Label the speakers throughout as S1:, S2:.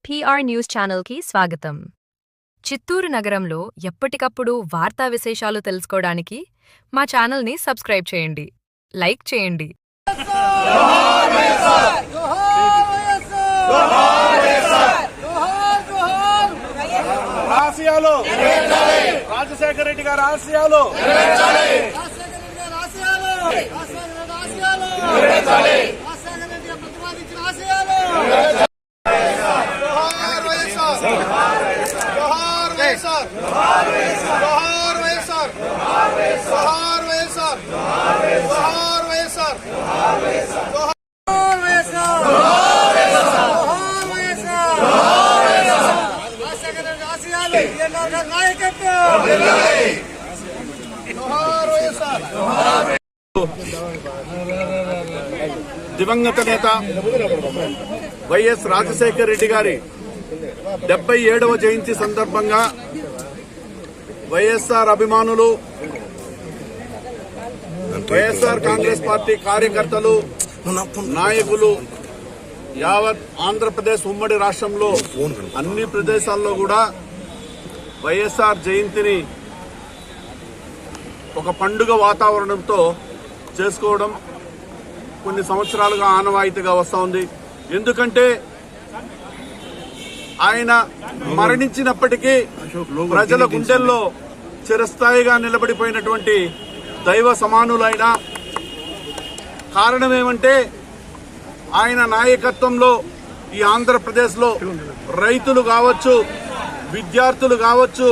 S1: PR news ఛానల్కి స్వాగతం. చిత్తూరు నగరంలో ఎప్పటికప్పుడు వార్తా విశేషాలు తెలుసుకోవడానికి మా ఛానల్ని సబ్స్క్రైబ్ చేయండి, లైక్ చేయండి.
S2: రాజశేఖర రెడ్డి గారి ఆశయాలు దివంగత నేత వైఎస్ రాజశేఖర రెడ్డి గారి 77వ జయంతి సందర్భంగా వైఎస్ఆర్ అభిమానులు, వైఎస్ఆర్ కాంగ్రెస్ పార్టీ కార్యకర్తలు, నాయకులు యావత్ ఆంధ్రప్రదేశ్ ఉమ్మడి రాష్ట్రంలో అన్ని ప్రదేశాల్లో కూడా వైఎస్ఆర్ జయంతిని ఒక పండుగ వాతావరణంతో చేసుకోవడం కొన్ని సంవత్సరాలుగా ఆనవాయితీగా వస్తూ ఉంది. ఎందుకంటే ఆయన మరణించినప్పటికీ ప్రజల గుండెల్లో చిరస్థాయిగా నిలబడిపోయినటువంటి దైవ సమానులైన కారణమేమంటే ఆయన నాయకత్వంలో ఈ ఆంధ్రప్రదేశ్లో రైతులు కావచ్చు, విద్యార్థులు కావచ్చు,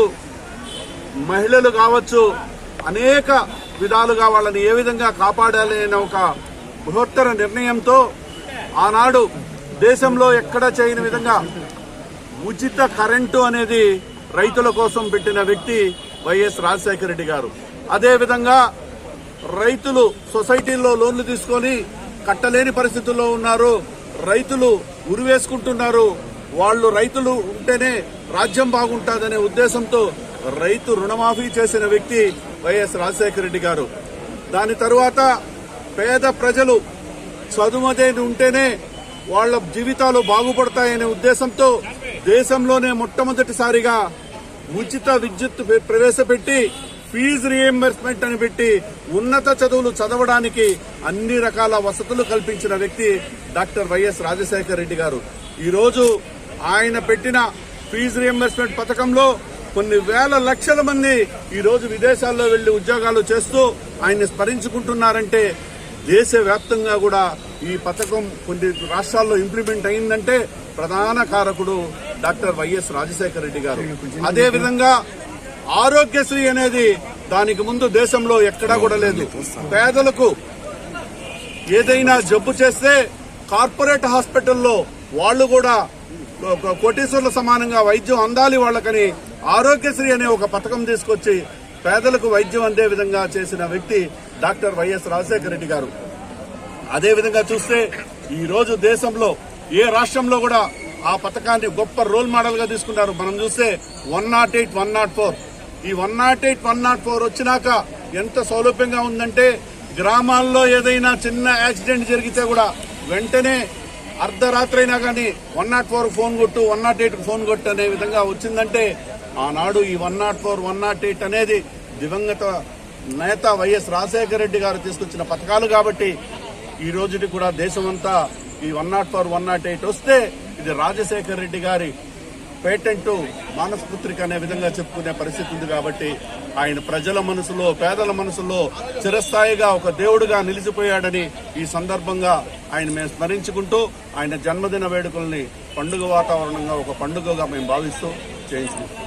S2: మహిళలు కావచ్చు, అనేక విధాలుగా వాళ్ళని ఏ విధంగా కాపాడాలి అనే ఒక బృహత్తర నిర్ణయంతో ఆనాడు దేశంలో ఎక్కడ చేయని విధంగా ఉచిత కరెంటు అనేది రైతుల కోసం పెట్టిన వ్యక్తి వైఎస్ రాజశేఖర రెడ్డి గారు. అదేవిధంగా రైతులు సొసైటీల్లో లోన్లు తీసుకొని కట్టలేని పరిస్థితుల్లో ఉన్నారు, రైతులు ఉరివేసుకుంటున్నారు. రైతులు ఉంటేనే రాజ్యం బాగుంటుందనే ఉద్దేశంతో రైతు రుణమాఫీ చేసిన వ్యక్తి వైఎస్ రాజశేఖర రెడ్డి గారు. దాని తరువాత పేద ప్రజలు చదువుదే ఉంటేనే వాళ్ల జీవితాలు బాగుపడతాయనే ఉద్దేశంతో దేశంలోనే మొట్టమొదటిసారిగా ఉచిత విద్యుత్ ప్రవేశపెట్టి ఫీజు రీఎంబర్స్మెంట్ అని పెట్టి ఉన్నత చదువులు చదవడానికి అన్ని రకాల వసతులు కల్పించిన వ్యక్తి డాక్టర్ వైఎస్ రాజశేఖర రెడ్డి గారు. ఈరోజు ఆయన పెట్టిన ఫీజు రీఎంబర్స్మెంట్ పథకంలో కొన్ని వేల లక్షల మంది ఈరోజు విదేశాల్లో వెళ్లి ఉద్యోగాలు చేస్తూ ఆయన్ని స్మరించుకుంటున్నారంటే దేశవ్యాప్తంగా కూడా ఈ పథకం కొన్ని రాష్ట్రాల్లో ఇంప్లిమెంట్ అయిందంటే ప్రధాన కారకుడు డాక్టర్ వైఎస్ రాజశేఖర రెడ్డి గారు. అదేవిధంగా ఆరోగ్యశ్రీ అనేది దానికి ముందు దేశంలో ఎక్కడా కూడా లేదు. పేదలకు ఏదైనా జబ్బు చేస్తే కార్పొరేట్ హాస్పిటల్లో వాళ్లు కూడా కోటీశ్వర్ల సమానంగా వైద్యం అందాలి వాళ్ళకని ఆరోగ్యశ్రీ అనే ఒక పథకం తీసుకొచ్చి పేదలకు వైద్యం అందే విధంగా చేసిన వ్యక్తి డాక్టర్ వైఎస్ రాజశేఖర రెడ్డి గారు. అదేవిధంగా చూస్తే ఈ రోజు దేశంలో ఏ రాష్ట్రంలో కూడా ఆ పథకాన్ని గొప్ప రోల్ మోడల్ గా తీసుకున్నారు. మనం చూస్తే 108, 104 ఈ 108, 104 వచ్చినాక ఎంత సౌలభ్యంగా ఉందంటే గ్రామాల్లో ఏదైనా చిన్న యాక్సిడెంట్ జరిగితే కూడా వెంటనే అర్ధరాత్రి అయినా కానీ 104 ఫోన్ కొట్టు, 108 ఫోన్ కొట్టు అనే విధంగా వచ్చిందంటే ఆనాడు ఈ 104, 108 అనేది దివంగత నేత వైఎస్ రాజశేఖర రెడ్డి గారు తీసుకొచ్చిన పథకాలు కాబట్టి ఈ రోజుకి కూడా దేశమంతా ఈ 104, 108 వస్తే ఇది రాజశేఖర రెడ్డి గారి పేటెంట్ మానసపుత్రిక అనే విధంగా చెప్పుకునే పరిస్థితి ఉంది. కాబట్టి ఆయన ప్రజల మనసులో, పేదల మనసులో చిరస్థాయిగా ఒక దేవుడుగా నిలిచిపోయాడని ఈ సందర్భంగా ఆయన మేము స్మరించుకుంటూ ఆయన జన్మదిన వేడుకల్ని పండుగ వాతావరణంగా ఒక పండుగగా మేము భావిస్తూ చేయించుకుంటాం.